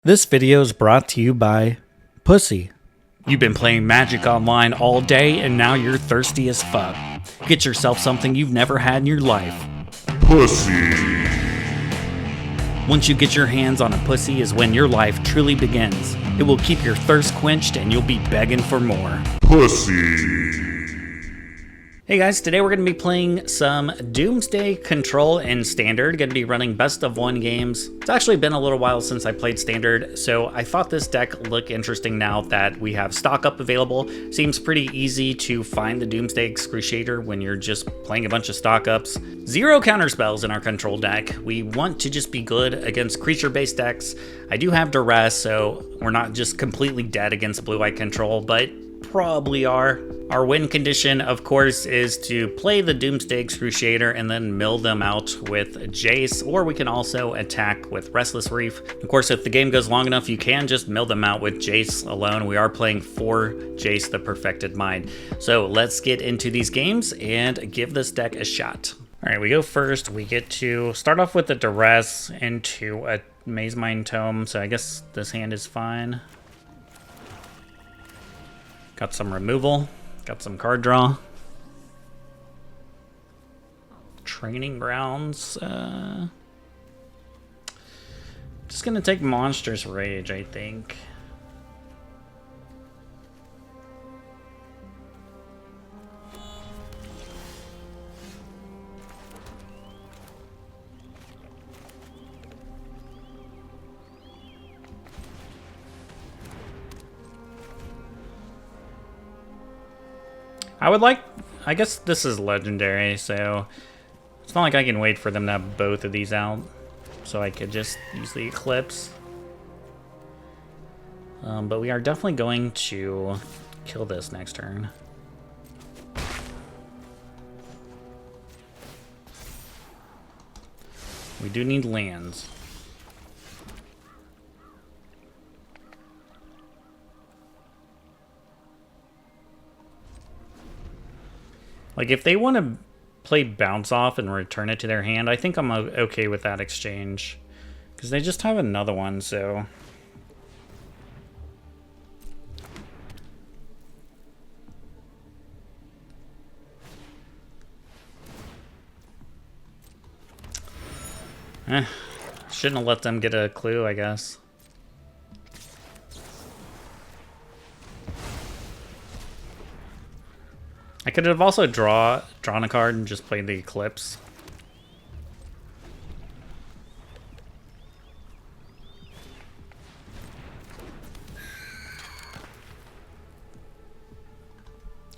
This video is brought to you by Pussy. You've been playing Magic Online all day and now you're thirsty as fuck. Get yourself something you've never had in your life. Pussy. Once you get your hands on a pussy is when your life truly begins. It will keep your thirst quenched and you'll be begging for more. Pussy. Hey guys, today we're going to be playing some Doomsday Control in Standard. Going to be running best of one games. It's actually been a little while since I played Standard, so I thought this deck looked interesting now that we have stock up available. Seems pretty easy to find the Doomsday Excruciator when you're just playing a bunch of stock ups. 0 counterspells in our control deck. We want to just be good against creature-based decks. I do have Duress, so we're not just completely dead against blue-white control, but probably are. Our win condition, of course, is to play the Doomsday Excruciator and then mill them out with Jace, or we can also attack with Restless Reef. Of course, if the game goes long enough, you can just mill them out with Jace alone. We are playing for Jace the Perfected Mind. So let's get into these games and give this deck a shot. All right, we go first. We get to start off with the Duress into a Maze Mind Tome, so I guess this hand is fine. Got some removal. Got some card draw. Training Grounds. Just gonna take Monstrous Rage, I think. I guess this is legendary, so it's not like I can wait for them to have both of these out. So I could just use the Eclipse. But we are definitely going to kill this next turn. We do need lands. Like, if they want to play Bounce Off and return it to their hand, I think I'm okay with that exchange. Because they just have another one, so... Shouldn't have let them get a clue, I guess. I could have also drawn a card and just played the Eclipse.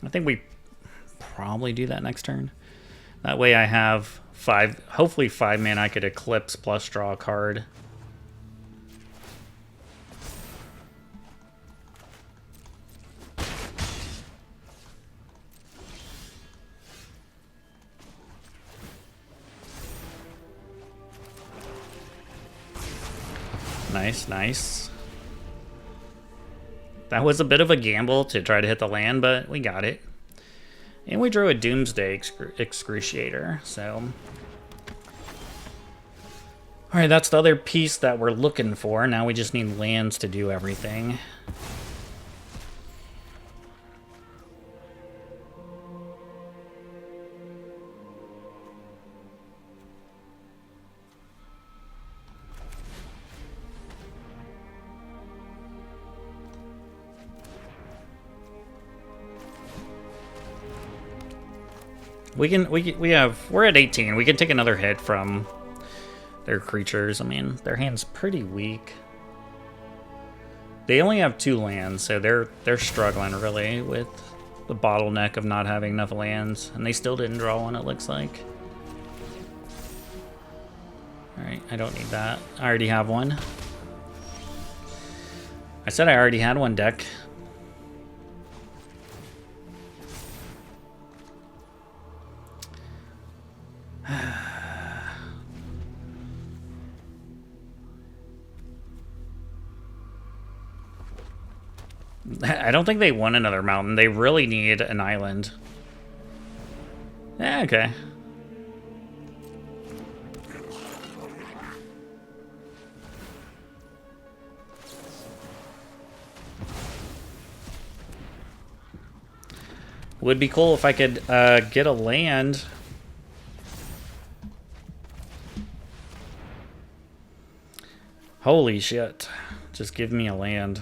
I think we probably do that next turn. That way I have hopefully 5 mana I could Eclipse plus draw a card. Nice, nice. That was a bit of a gamble to try to hit the land, but we got it. And we drew a Doomsday Excruciator, so... Alright, that's the other piece that we're looking for. Now we just need lands to do everything. We're at 18. We can take another hit from their creatures. I mean, their hand's pretty weak. They only have 2 lands, so they're struggling really with the bottleneck of not having enough lands, and they still didn't draw one, it looks like. All right, I don't need that. I already have one. I said I already had one deck. I don't think they want another mountain. They really need an island. Yeah, okay. Would be cool if I could get a land. Holy shit. Just give me a land.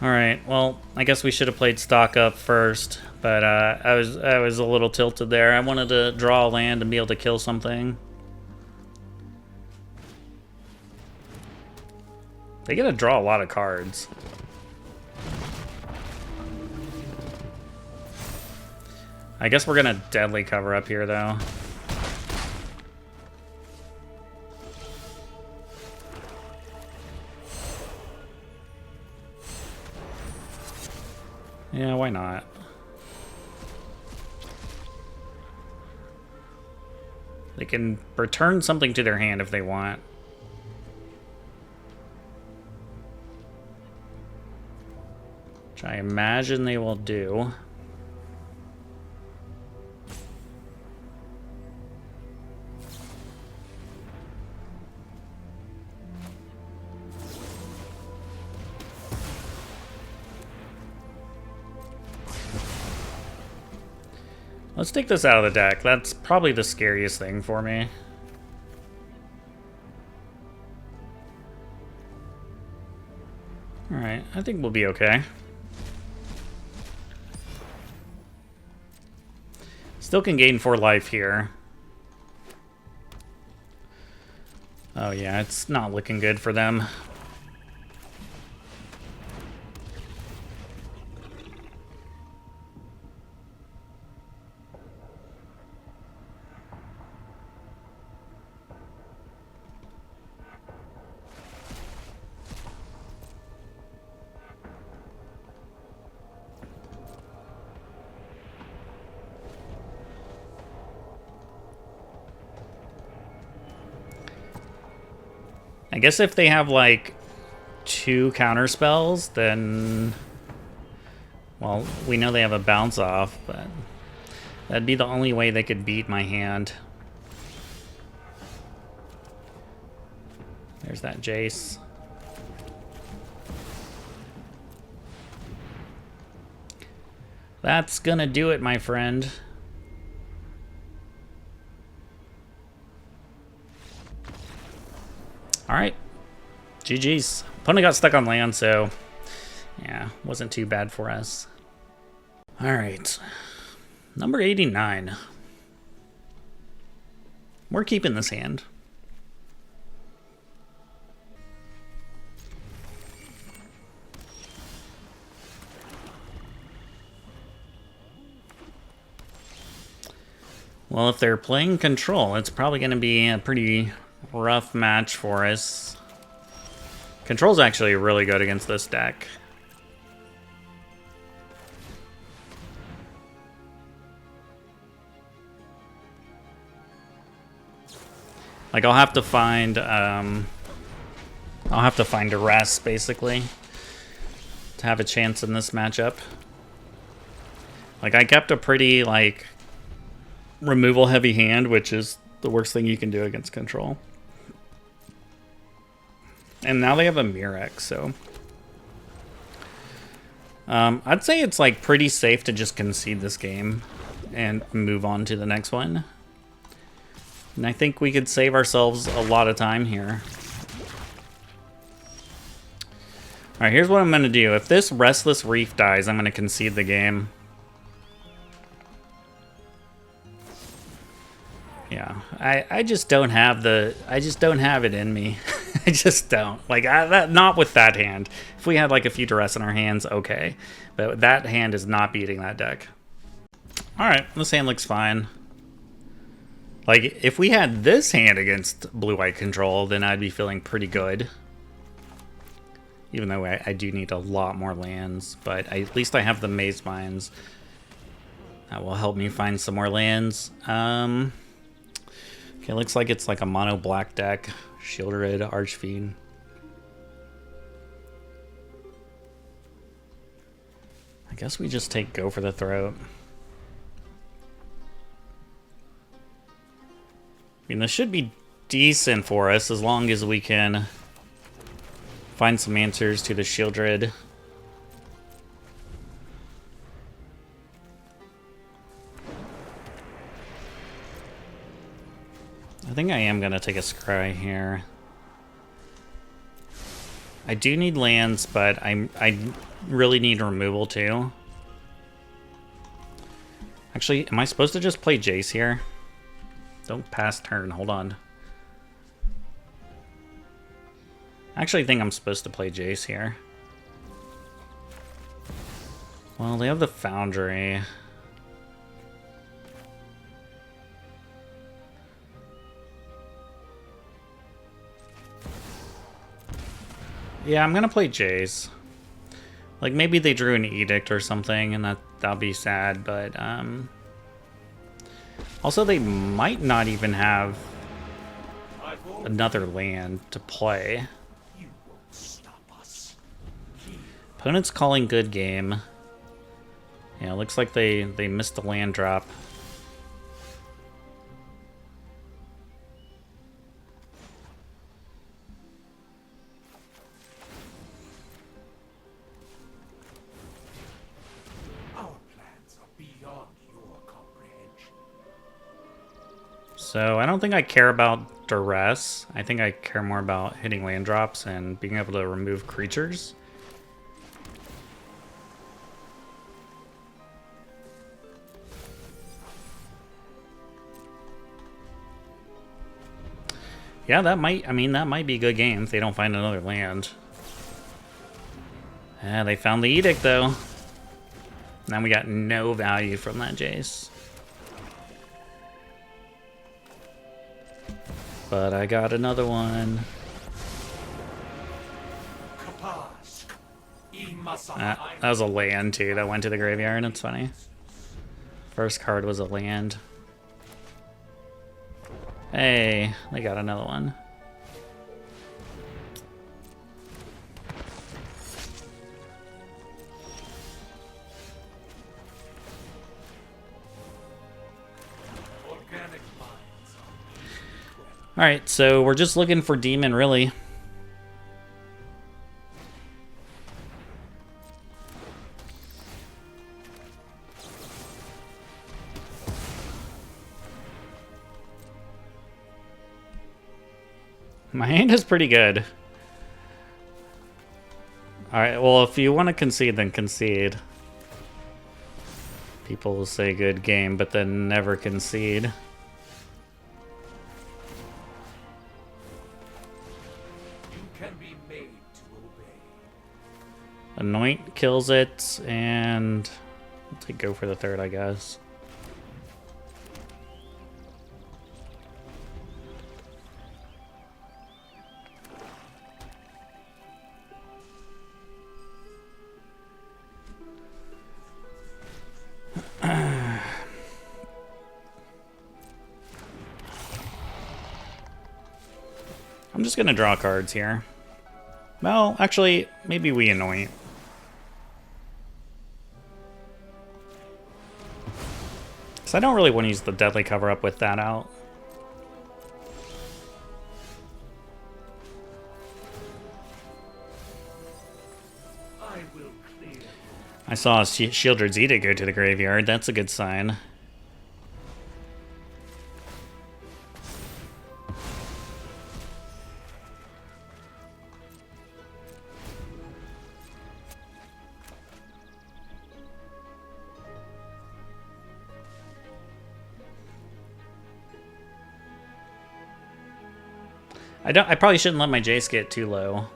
Alright, well, I guess we should have played stock up first, but I was a little tilted there. I wanted to draw a land and be able to kill something. They get to draw a lot of cards. I guess we're gonna deadly cover up here, though. Yeah, why not? They can return something to their hand if they want. Which I imagine they will do. Let's take this out of the deck. That's probably the scariest thing for me. Alright, I think we'll be okay. Still can gain 4 life here. Oh yeah, it's not looking good for them. I guess if they have, like, 2 counter spells, then... Well, we know they have a bounce off, but... That'd be the only way they could beat my hand. There's that Jace. That's gonna do it, my friend. Alright. GG's. Opponent got stuck on land, so... Yeah, wasn't too bad for us. Alright. Number 89. We're keeping this hand. Well, if they're playing control, it's probably going to be a pretty rough match for us. Control's actually really good against this deck. Like, I'll have to find duress, basically, to have a chance in this matchup. Like, I kept a pretty, like, removal-heavy hand, which is the worst thing you can do against control. And now they have a Mirror, so... I'd say it's, like, pretty safe to just concede this game and move on to the next one. And I think we could save ourselves a lot of time here. Alright, here's what I'm going to do. If this Restless Reef dies, I'm going to concede the game. Yeah, I just don't have the... I just don't have it in me. I just don't. Like, not with that hand. If we had, like, a few duress in our hands, okay. But that hand is not beating that deck. Alright, this hand looks fine. Like, if we had this hand against blue-white control, then I'd be feeling pretty good. Even though I do need a lot more lands. But at least I have the Maze Mines. That will help me find some more lands. Okay, looks like it's like a mono black deck. Shieldred, Archfiend. I guess we just take Go for the Throat. I mean, this should be decent for us as long as we can Find some answers to the Shieldred. I think I am going to take a scry here. I do need lands, but I really need removal too. Actually, am I supposed to just play Jace here? Don't pass turn, hold on. I actually think I'm supposed to play Jace here. Well, they have the Foundry. Yeah, I'm gonna play Jace. Like, maybe they drew an Edict or something, and that'll be sad, but, also, they might not even have another land to play. Opponent's calling good game. Yeah, it looks like they missed the land drop. So I don't think I care about duress. I think I care more about hitting land drops and being able to remove creatures. Yeah, that might be a good game if they don't find another land. Yeah, they found the Edict though. Now we got no value from that Jace. But I got another one. That was a land too that went to the graveyard. It's funny. First card was a land. Hey, they got another one. Alright, so we're just looking for Demon, really. My hand is pretty good. Alright, well, if you want to concede, then concede. People will say good game, but then never concede. Anoint kills it, and I'll take go for the third, I guess. I'm just gonna draw cards here. Well, actually, maybe we anoint. I don't really want to use the Deadly Cover-Up with that out. I saw Shieldred's Edict go to the graveyard. That's a good sign. I probably shouldn't let my Jace get too low.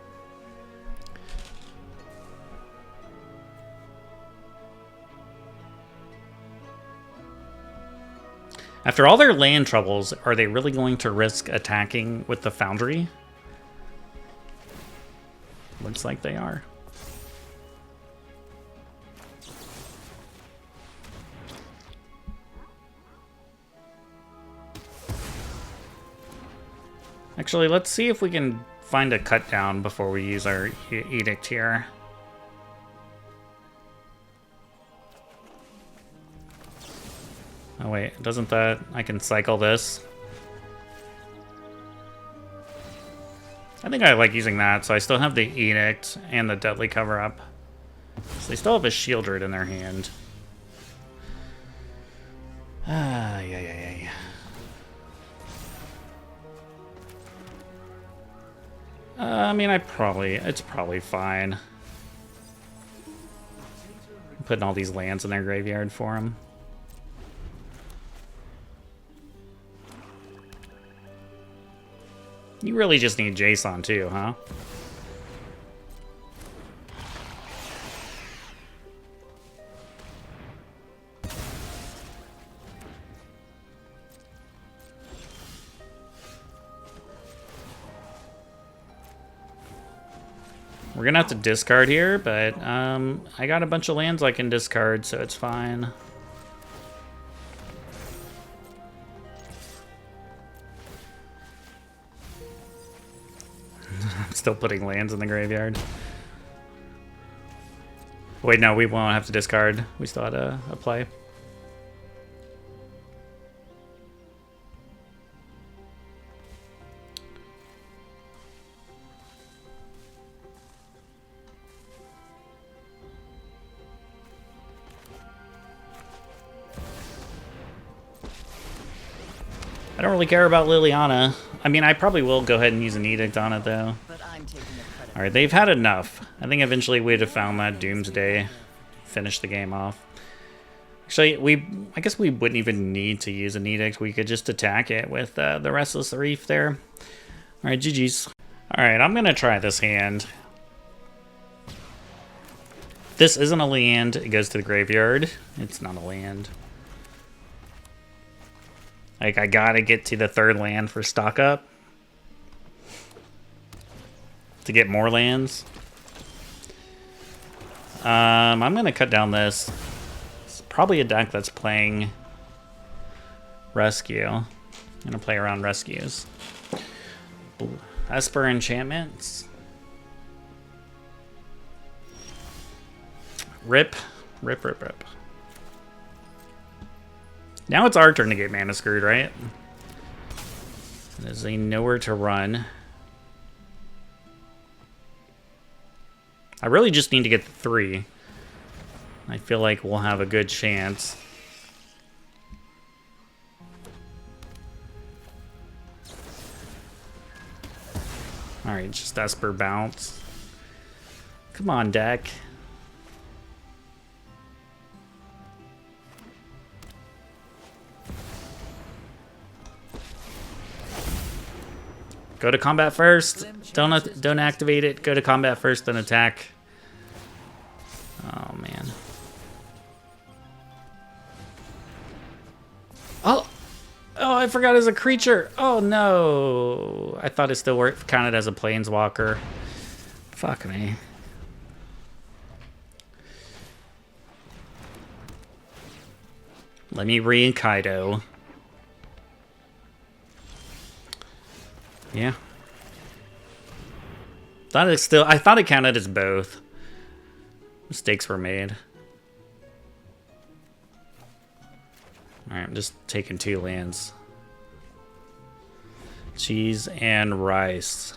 After all their land troubles, are they really going to risk attacking with the Foundry? Looks like they are. Actually, let's see if we can find a cut down before we use our Edict here. Oh wait, doesn't that... I can cycle this. I think I like using that, so I still have the Edict and the Deadly Cover-Up. So they still have a Shield Root in their hand. Ah, yeah. I mean, it's probably fine. I'm putting all these lands in their graveyard for them. You really just need Jason too, huh? We're gonna have to discard here, but I got a bunch of lands I can discard, so it's fine. I'm still putting lands in the graveyard. Wait, no, we won't have to discard. We still had a play. I don't really care about Liliana. I mean, I probably will go ahead and use an Edict on it, though. Alright, they've had enough. I think eventually we'd have found that Doomsday. Finish the game off. Actually, I guess we wouldn't even need to use an Edict. We could just attack it with the Restless Reef there. Alright, GG's. Alright, I'm going to try this hand. This isn't a land. It goes to the graveyard. It's not a land. Like, I gotta get to the third land for stock up. To get more lands. I'm gonna cut down this. It's probably a deck that's playing Rescue. I'm gonna play around Rescues. Esper Enchantments. Rip. Now it's our turn to get mana screwed, right? There's a nowhere to run. I really just need to get the 3. I feel like we'll have a good chance. Alright, just Esper bounce. Come on, deck. Go to combat first. Don't activate it. Go to combat first, then attack. Oh man. Oh, I forgot as a creature. Oh no! I thought it still counted as a planeswalker. Fuck me. Let me re-Kaido. Yeah. I thought it counted as both. Mistakes were made. Alright, I'm just taking 2 lands. Cheese and rice.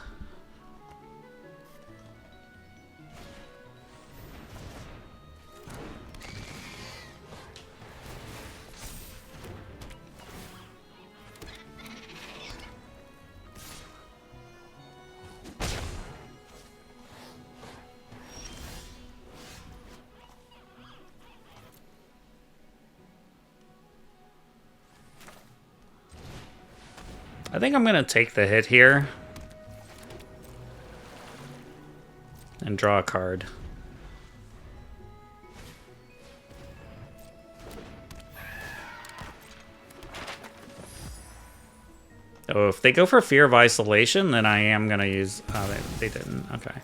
I think I'm gonna take the hit here and draw a card. Oh, if they go for Fear of Isolation, then I am gonna use. Oh, they didn't. Okay. I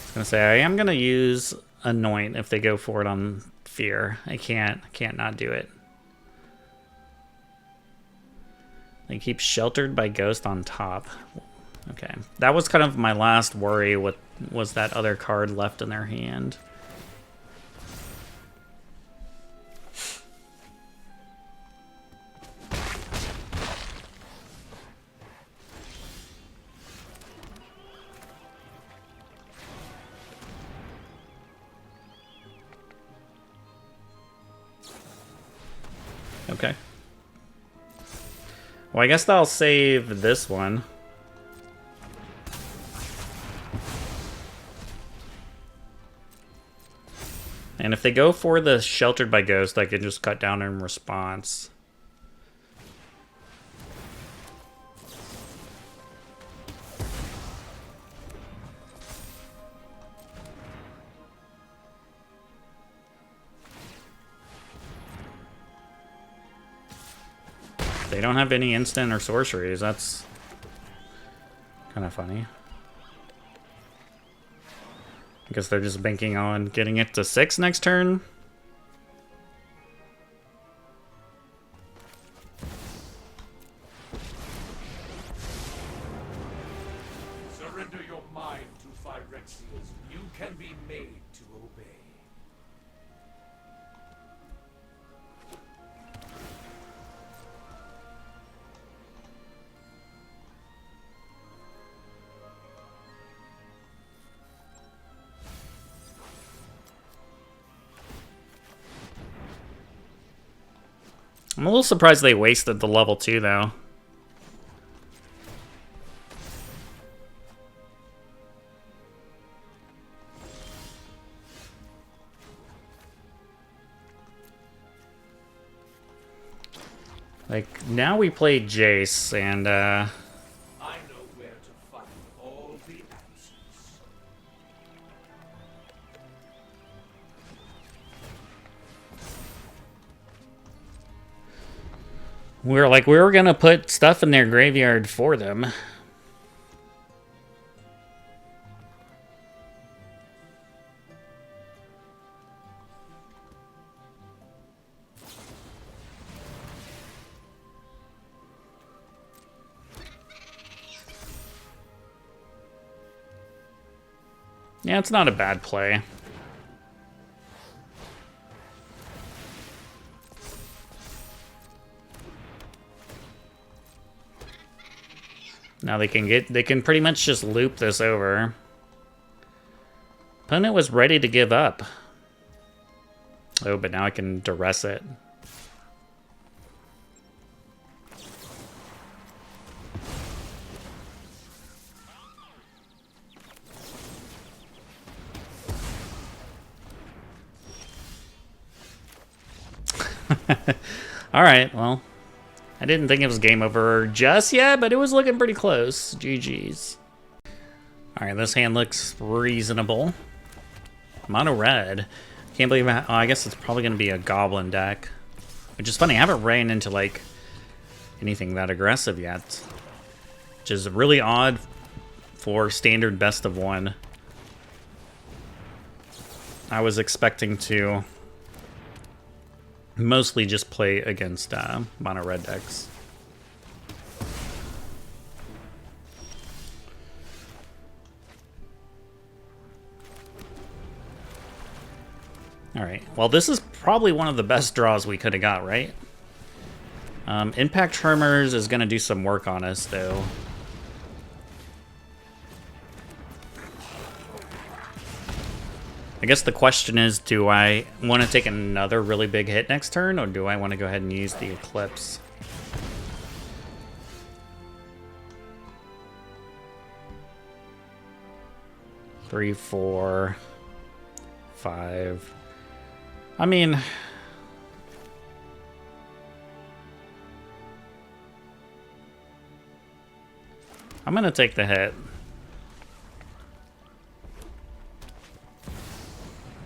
was gonna say I am gonna use Anoint if they go for it on Fear. I can't not do it. They keep Sheltered by Ghost on top. Okay. That was kind of my last worry with was that other card left in their hand. Okay. Well, I guess I'll save this one. And if they go for the Sheltered by Ghost, I can just cut down in response. They don't have any instant or sorceries. That's kind of funny. I guess they're just banking on getting it to 6 next turn. Surrender your mind to Phyrexians. You can be made to obey. I'm a little surprised they wasted the level 2, though. Like, now we play Jace, and, I know where to find all the answers. we were gonna put stuff in their graveyard for them. Yeah, it's not a bad play. Now they can pretty much just loop this over. Opponent was ready to give up. Oh, but now I can duress it. Alright, well, I didn't think it was game over just yet, but it was looking pretty close. GG's. Alright, this hand looks reasonable. Mono red. Can't believe I guess it's probably going to be a goblin deck. Which is funny, I haven't ran into, like, anything that aggressive yet. Which is really odd for standard best of one. I was expecting to mostly just play against mono red decks. Alright, well this is probably one of the best draws we could have got, right? Impact Tremors is going to do some work on us, though. I guess the question is, do I want to take another really big hit next turn, or do I want to go ahead and use the Eclipse? Three, 4, 5. I mean, I'm going to take the hit.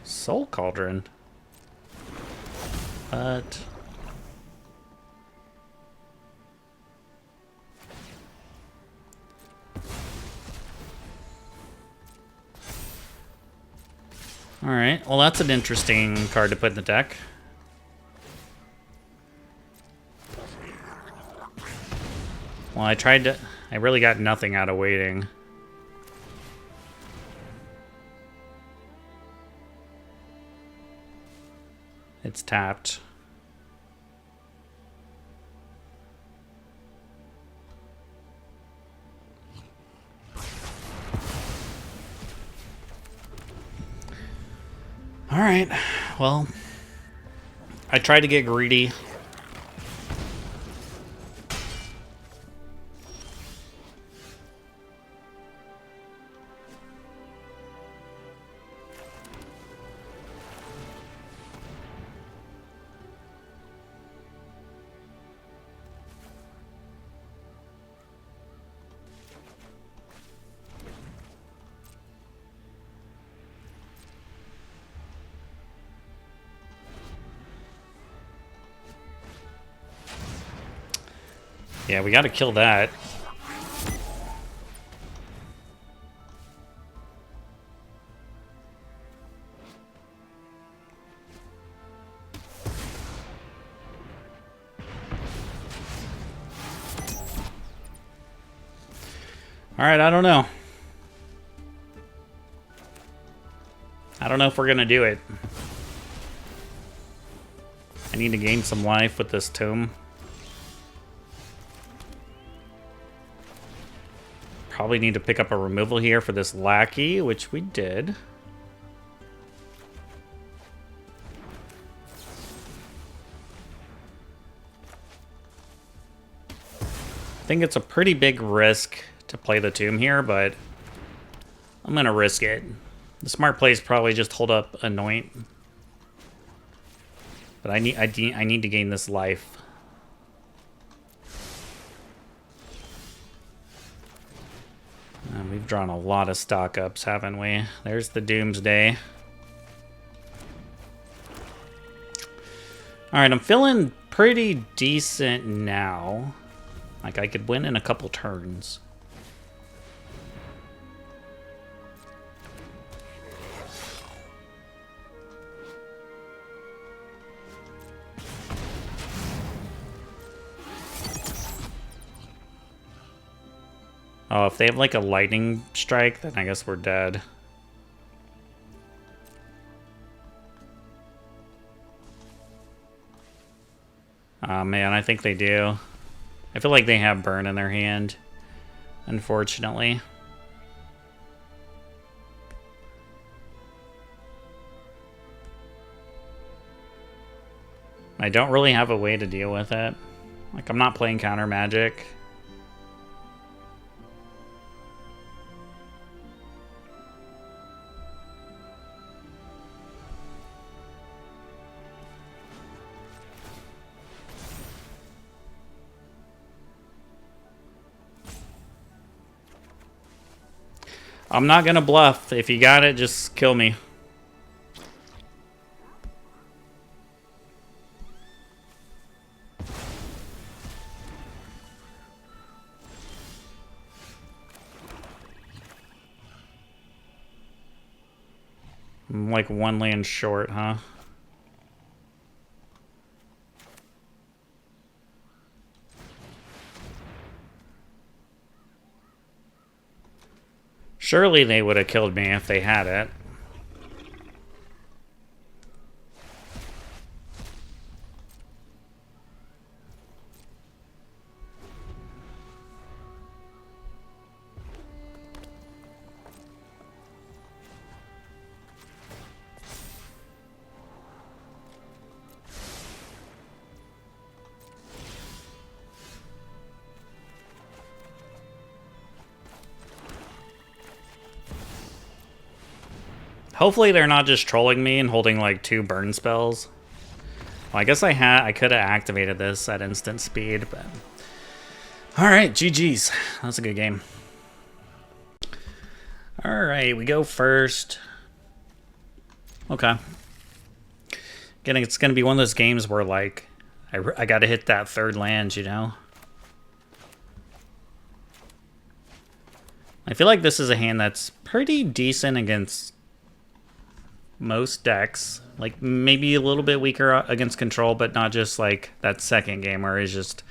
Soul Cauldron. But alright, well that's an interesting card to put in the deck. Well, I really got nothing out of waiting. It's tapped. All right, well, I tried to get greedy Yeah, we gotta kill that. Alright, I don't know. I don't know if we're gonna do it. I need to gain some life with this tomb. Probably need to pick up a removal here for this lackey, which we did. I think it's a pretty big risk to play the tomb here, but I'm gonna risk it. The smart play is probably just hold up Anoint. But I need to gain this life. We've drawn a lot of stock ups, haven't we? There's the Doomsday. Alright, I'm feeling pretty decent now. Like, I could win in a couple turns. Oh, if they have like a lightning strike, then I guess we're dead. Oh man, I think they do. I feel like they have burn in their hand, unfortunately. I don't really have a way to deal with it. Like, I'm not playing counter magic. I'm not gonna bluff. If you got it, just kill me. I'm like one land short, huh? Surely they would have killed me if they had it. Hopefully they're not just trolling me and holding like 2 burn spells. Well, I guess I could have activated this at instant speed, but all right, GG's. That's a good game. All right, we go first. Okay. Again, it's gonna be one of those games where like I got to hit that 3rd land, you know. I feel like this is a hand that's pretty decent against most decks. Like, maybe a little bit weaker against control, but not just like that second game where it's just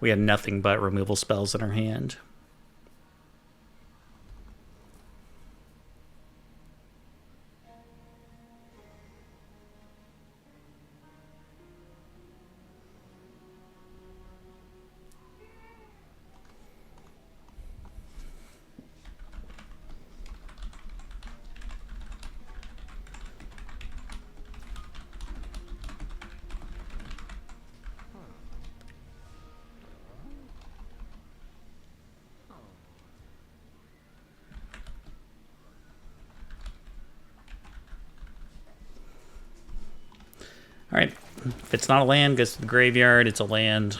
we had nothing but removal spells in our hand. Alright, if it's not a land, goes to the graveyard, it's a land.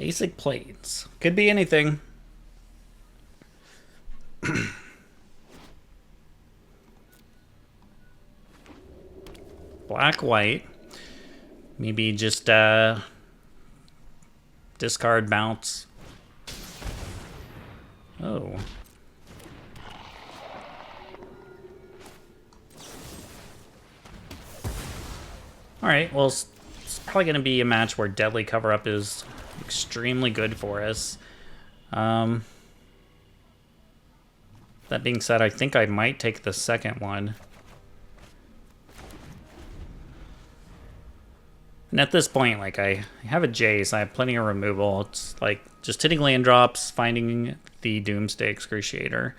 Basic plates. Could be anything. Black, white. Maybe just discard, bounce. Oh. Alright, well, it's probably going to be a match where Deadly Cover-Up is extremely good for us. That being said, I think I might take the second one. And at this point, like, I have a Jace, I have plenty of removal. It's like just hitting land drops, finding the Doomsday Excruciator.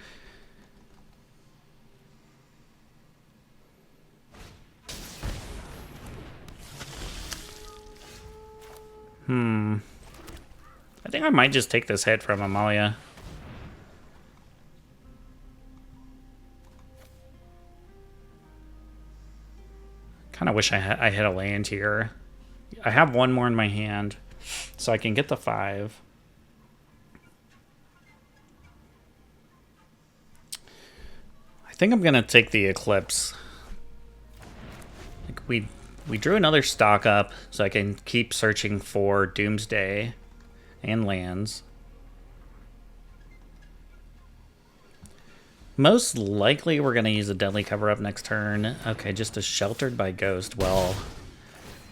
I think I might just take this hit from Amalia. Kind of wish I hit a land here. I have one more in my hand, so I can get the 5. I think I'm gonna take the Eclipse. Like we drew another stock up, so I can keep searching for Doomsday and lands. Most likely we're gonna use a Deadly Cover-Up next turn. Okay, just a Sheltered by Ghost. Well,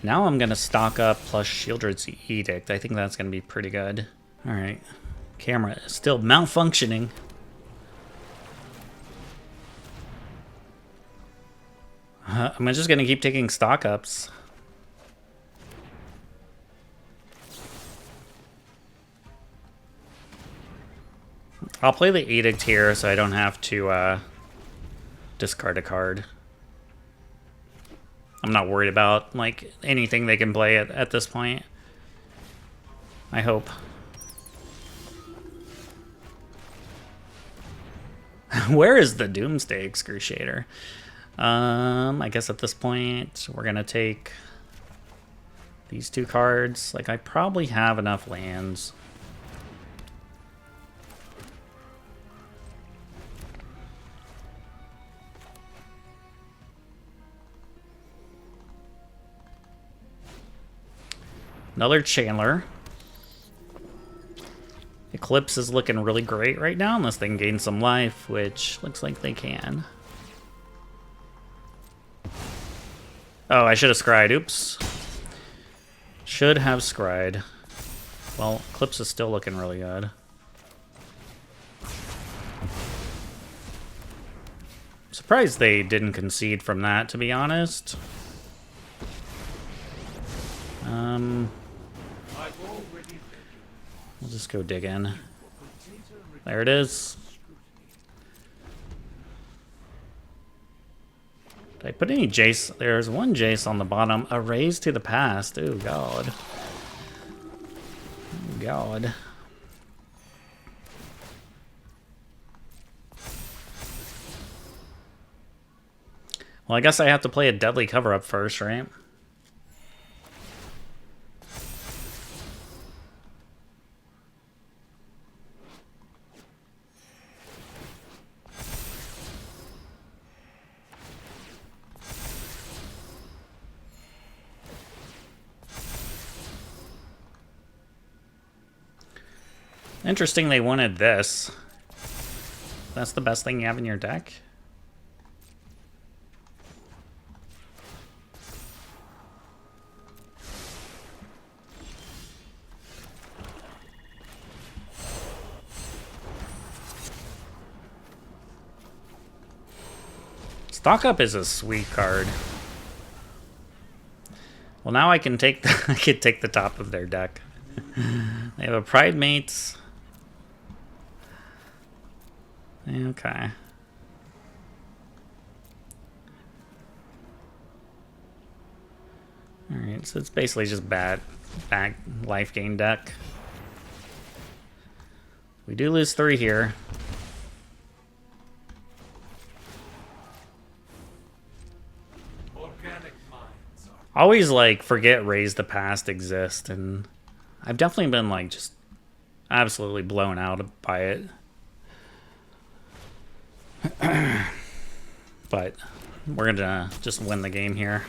now I'm gonna stock up plus Shieldred's Edict. I think that's gonna be pretty good. Alright. Camera is still malfunctioning. I'm just gonna keep taking stock ups. I'll play the Edict here so I don't have to discard a card. I'm not worried about like anything they can play at this point. I hope. Where is the Doomsday Excruciator? I guess at this point we're gonna take these 2 cards. Like, I probably have enough lands. Another Chandler. Eclipse is looking really great right now, unless they can gain some life, which looks like they can. Oh, I should have scryed. Oops. Should have scryed. Well, Eclipse is still looking really good. Surprised they didn't concede from that, to be honest. We'll just go dig in. There it is. Did I put any Jace? There's one Jace on the bottom. A Raise to the Past. Oh, God. Oh, God. Well, I guess I have to play a Deadly Cover-Up first, right? Interesting they wanted this. That's the best thing you have in your deck? Stock Up is a sweet card. Well, now I can take the I can take the top of their deck. They have a Pride Mates. Okay. Alright, so it's basically just bad life gain deck. We do lose 3 here. Always like forget Raise the Past exists, and I've definitely been like just absolutely blown out by it. But we're gonna just win the game here.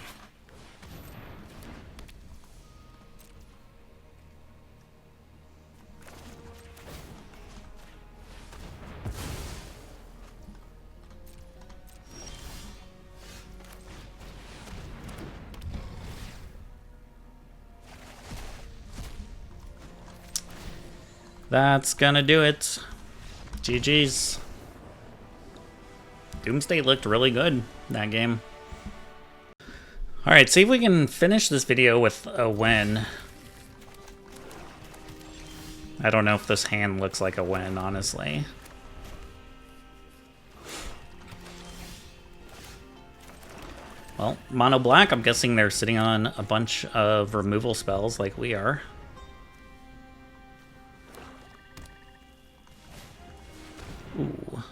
That's gonna do it. GG's. Doomsday looked really good that game. Alright, see if we can finish this video with a win. I don't know if this hand looks like a win, honestly. Well, mono black, I'm guessing they're sitting on a bunch of removal spells like we are. Ooh.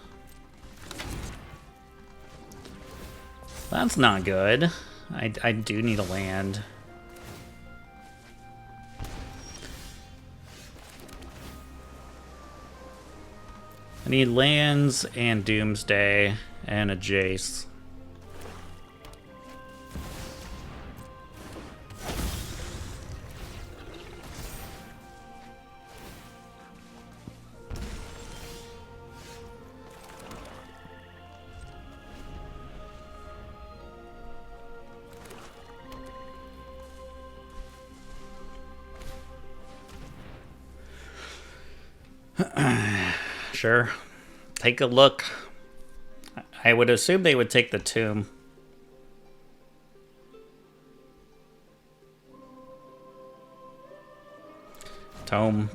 That's not good. I do need a land. I need lands and Doomsday and a Jace. Sure. Take a look. I would assume they would take the tomb. Tome.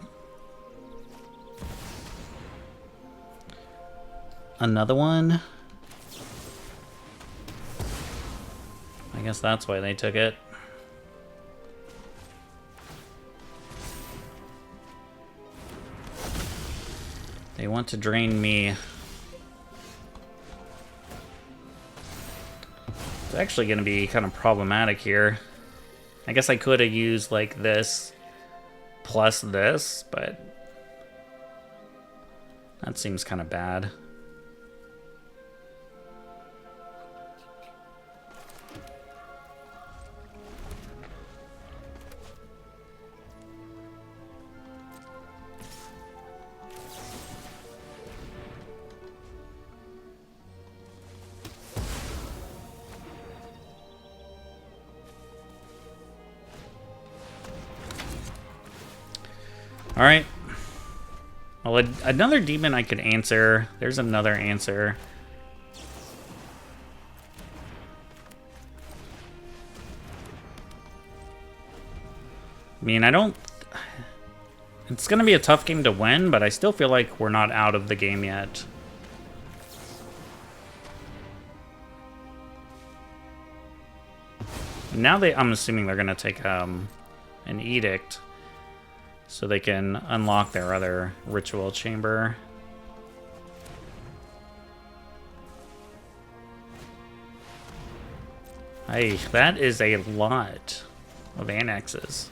Another one? I guess that's why they took it. They want to drain me. It's actually going to be kind of problematic here. I guess I could have used like this plus this, but that seems kind of bad. All right. Well, another demon I could answer. There's another answer. I mean, I don't... It's going to be a tough game to win, but I still feel like we're not out of the game yet. Now I'm assuming they're going to take an edict, so they can unlock their other ritual chamber. Hey, that is a lot of annexes.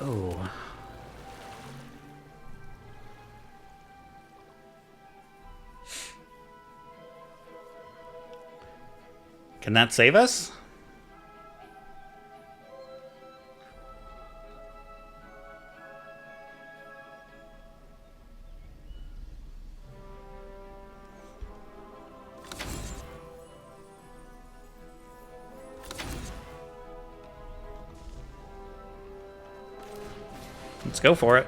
Oh. Can that save us? Let's go for it.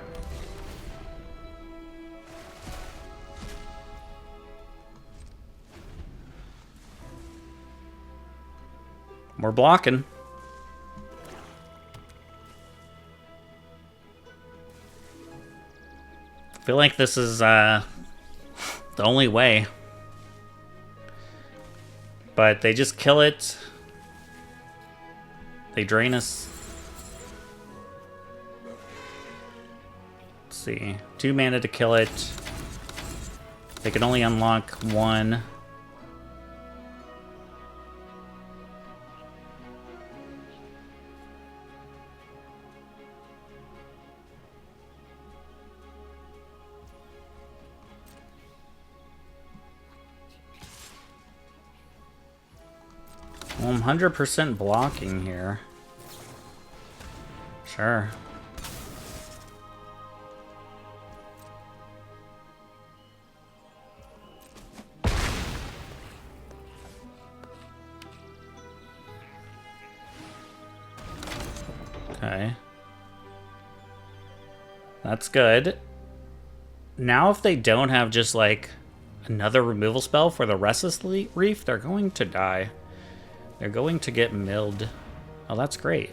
We're blocking. I feel like this is the only way. But they just kill it. They drain us. Let's see. 2 mana to kill it. They can only unlock 1. Well, I'm 100% blocking here. Sure. Okay. That's good. Now if they don't have just like another removal spell for the Restless Reef, they're going to die. They're going to get milled. Oh, that's great.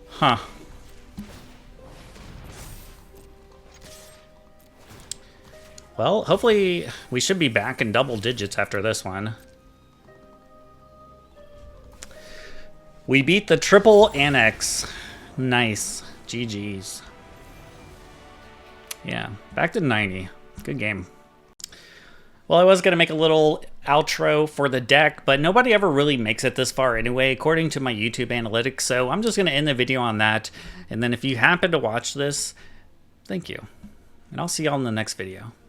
Huh. Well, hopefully we should be back in double digits after this one. We beat the triple annex. Nice. GG's. Yeah, back to 90. Good game. Well, I was going to make a little outro for the deck, but nobody ever really makes it this far anyway, according to my YouTube analytics, so I'm just going to end the video on that. And then if you happen to watch this, thank you. And I'll see y'all in the next video.